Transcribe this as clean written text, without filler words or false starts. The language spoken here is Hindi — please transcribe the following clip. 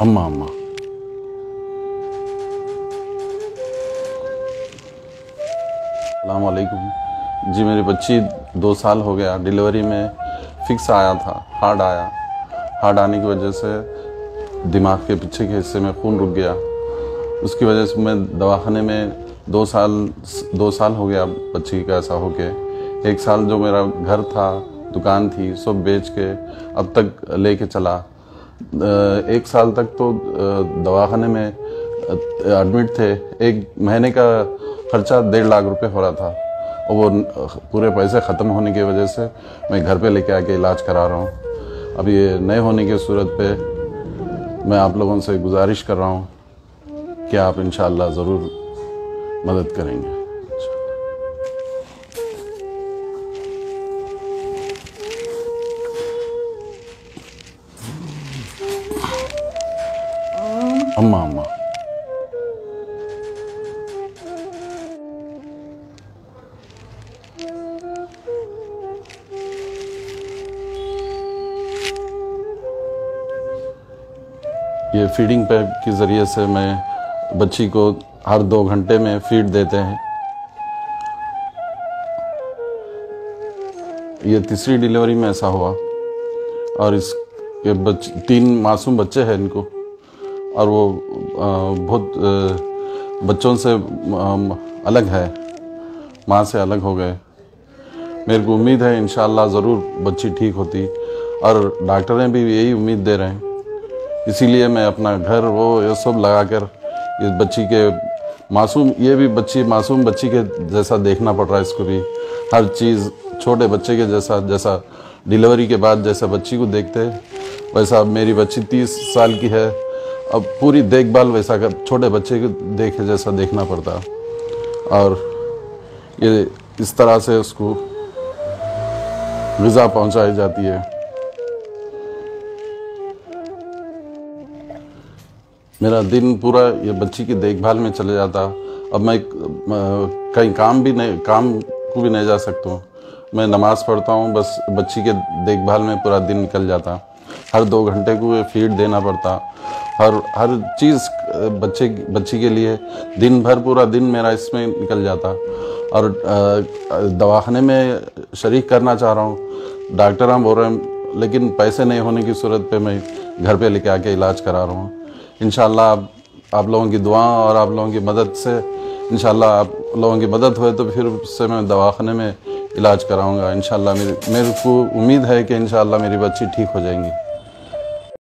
अम्मा अम्मा अस्सलाम वालेकुम जी। मेरी बच्ची 2 साल हो गया, डिलीवरी में फिक्स आया था, हार्ड आया। हार्ड आने की वजह से दिमाग के पीछे के हिस्से में खून रुक गया। उसकी वजह से मैं दवाखाने में 2 साल हो गया बच्ची का ऐसा हो के। 1 साल जो मेरा घर था, दुकान थी, सब बेच के अब तक लेके चला। 1 साल तक तो दवाखाने में एडमिट थे। 1 महीने का खर्चा 1.5 लाख रुपए हो रहा था और वो पूरे पैसे ख़त्म होने की वजह से मैं घर पे लेके आके इलाज करा रहा हूँ। अब ये नए होने की सूरत पे मैं आप लोगों से गुजारिश कर रहा हूँ कि आप इंशाअल्लाह ज़रूर मदद करेंगे। अम्मा अम्मा ये फीडिंग पैप के ज़रिए से मैं बच्ची को हर 2 घंटे में फीड देते हैं। ये तीसरी डिलीवरी में ऐसा हुआ और ये 3 मासूम बच्चे हैं इनको, और वो बहुत बच्चों से अलग है, माँ से अलग हो गए। मेरे को उम्मीद है इंशाअल्लाह ज़रूर बच्ची ठीक होती, और डॉक्टरें भी यही उम्मीद दे रहे हैं। इसीलिए मैं अपना घर ये सब लगा कर इस बच्ची के मासूम बच्ची के जैसा देखना पड़ रहा है इसको भी। हर चीज़ छोटे बच्चे के जैसा डिलीवरी के बाद जैसा बच्ची को देखते हैं वैसा। अब मेरी बच्ची 30 साल की है, अब पूरी देखभाल वैसा कर छोटे बच्चे को देखे जैसा देखना पड़ता, और ये इस तरह से उसको ग़िज़ा पहुंचाई जाती है। मेरा दिन पूरा ये बच्ची की देखभाल में चले जाता। अब मैं कहीं काम को भी नहीं जा सकता हूँ। मैं नमाज़ पढ़ता हूँ, बस बच्ची के देखभाल में पूरा दिन निकल जाता। हर 2 घंटे को फीड देना पड़ता, हर चीज़ बच्ची के लिए दिन भर पूरा दिन मेरा इसमें निकल जाता। और दवाखाने में शरीक करना चाह रहा हूँ, डॉक्टर हम बोल रहे हैं, लेकिन पैसे नहीं होने की सूरत पे मैं घर पे लेके आके इलाज करा रहा हूँ। इंशाअल्लाह आप लोगों की दुआ और आप लोगों की मदद से इंशाअल्लाह आप लोगों की मदद हुए तो फिर उससे मैं दवाखाने में इलाज कराऊंगा। इंशाअल्लाह मेरे को उम्मीद है कि इंशाअल्लाह मेरी बच्ची ठीक हो जाएंगी।